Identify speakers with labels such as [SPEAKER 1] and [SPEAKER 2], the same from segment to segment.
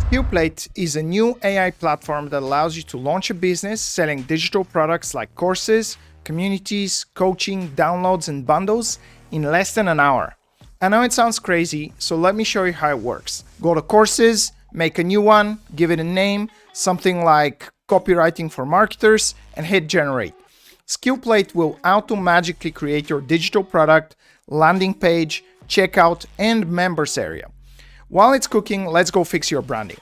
[SPEAKER 1] Skillplate is a new AI platform that allows you to launch a business selling digital products like courses, communities, coaching, downloads, and bundles in less than an hour. I know it sounds crazy, so let me show you how it works. Go to courses, make a new one, give it a name, something like copywriting for marketers, and hit generate. Skillplate will auto-magically create your digital product, landing page, checkout, and members area. While it's cooking, let's go fix your branding.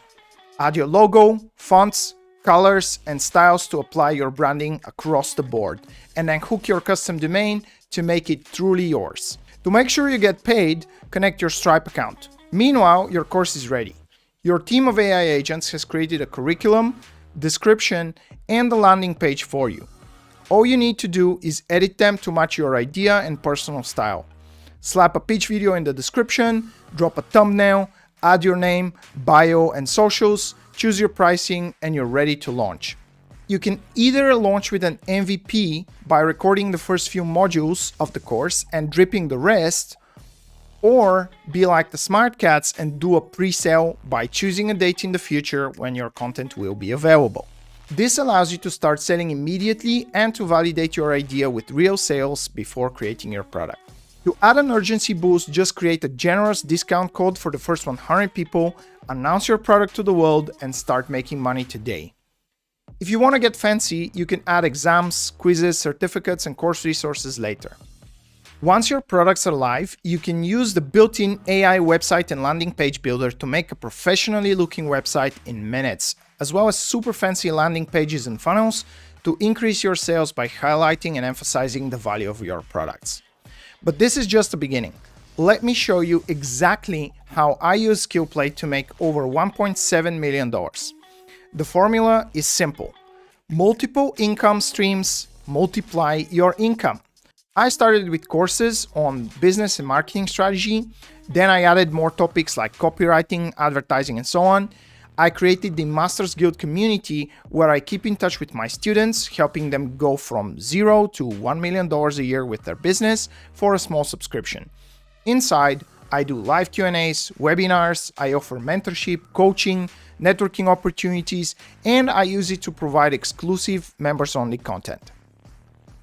[SPEAKER 1] Add your logo, fonts, colors, and styles to apply your branding across the board, and then hook your custom domain to make it truly yours. To make sure you get paid, connect your Stripe account. Meanwhile, your course is ready. Your team of AI agents has created a curriculum, description, and a landing page for you. All you need to do is edit them to match your idea and personal style. Slap a pitch video in the description, drop a thumbnail, add your name, bio, and socials, choose your pricing, and you're ready to launch. You can either launch with an MVP by recording the first few modules of the course and dripping the rest, or be like the smart cats and do a pre-sale by choosing a date in the future when your content will be available. This allows you to start selling immediately and to validate your idea with real sales before creating your product. To add an urgency boost, just create a generous discount code for the first 100 people, announce your product to the world, and start making money today. If you want to get fancy, you can add exams, quizzes, certificates, and course resources later. Once your products are live, you can use the built-in AI website and landing page builder to make a professionally looking website in minutes, as well as super fancy landing pages and funnels to increase your sales by highlighting and emphasizing the value of your products. But this is just the beginning. Let me show you exactly how I use Skillplate to make over $1.7 million. The formula is simple. Multiple income streams multiply your income. I started with courses on business and marketing strategy. Then I added more topics like copywriting, advertising, and so on. I created the Masters Guild community where I keep in touch with my students, helping them go from $0 to $1 million a year with their business for a small subscription. Inside, I do live Q&As, webinars, I offer mentorship, coaching, networking opportunities, and I use it to provide exclusive members-only content.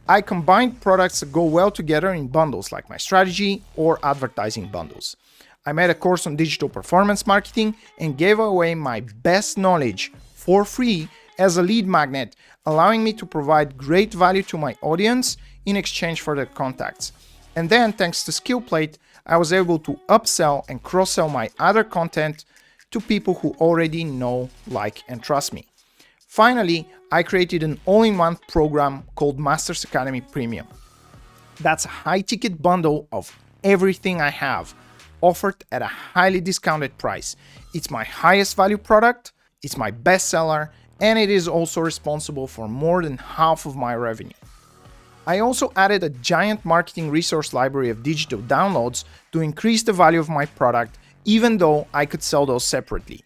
[SPEAKER 1] I combine products that go well together in bundles like my strategy or advertising bundles. I made a course on digital performance marketing and gave away my best knowledge for free as a lead magnet, allowing me to provide great value to my audience in exchange for their contacts. And then, thanks to Skillplate, I was able to upsell and cross-sell my other content to people who already know, like, and trust me. Finally, I created an all-in-one program called Masters Academy Premium. That's a high-ticket bundle of everything I have, offered at a highly discounted price. It's my highest value product, it's my best seller, and it is also responsible for more than half of my revenue. I also added a giant marketing resource library of digital downloads to increase the value of my product, even though I could sell those separately.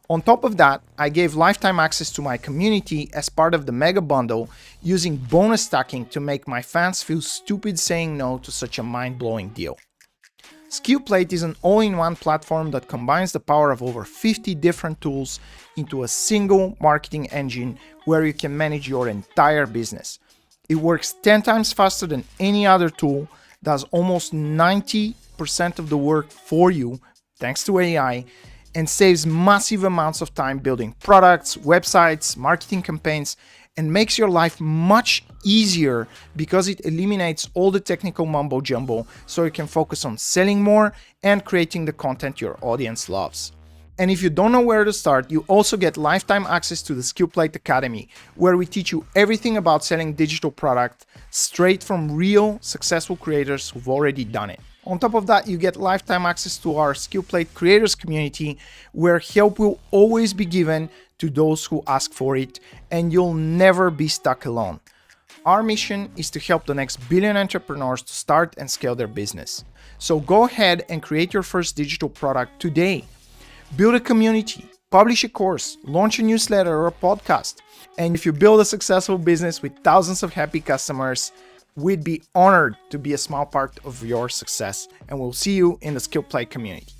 [SPEAKER 1] On top of that, I gave lifetime access to my community as part of the mega bundle, using bonus stacking to make my fans feel stupid saying no to such a mind-blowing deal. Skillplate is an all-in-one platform that combines the power of over 50 different tools into a single marketing engine where you can manage your entire business. It works 10 times faster than any other tool, does almost 90% of the work for you thanks to AI, and saves massive amounts of time building products, websites, marketing campaigns, and makes your life much easier because it eliminates all the technical mumbo jumbo so you can focus on selling more and creating the content your audience loves. And if you don't know where to start, you also get lifetime access to the Skillplate Academy, where we teach you everything about selling digital product straight from real successful creators who've already done it. On top of that, you get lifetime access to our Skillplate creators community, where help will always be given to those who ask for it, and you'll never be stuck alone. Our mission is to help the next billion entrepreneurs to start and scale their business. So go ahead and create your first digital product today. Build a community, publish a course, launch a newsletter or a podcast. And if you build a successful business with thousands of happy customers, we'd be honored to be a small part of your success. And we'll see you in the Skillplate community.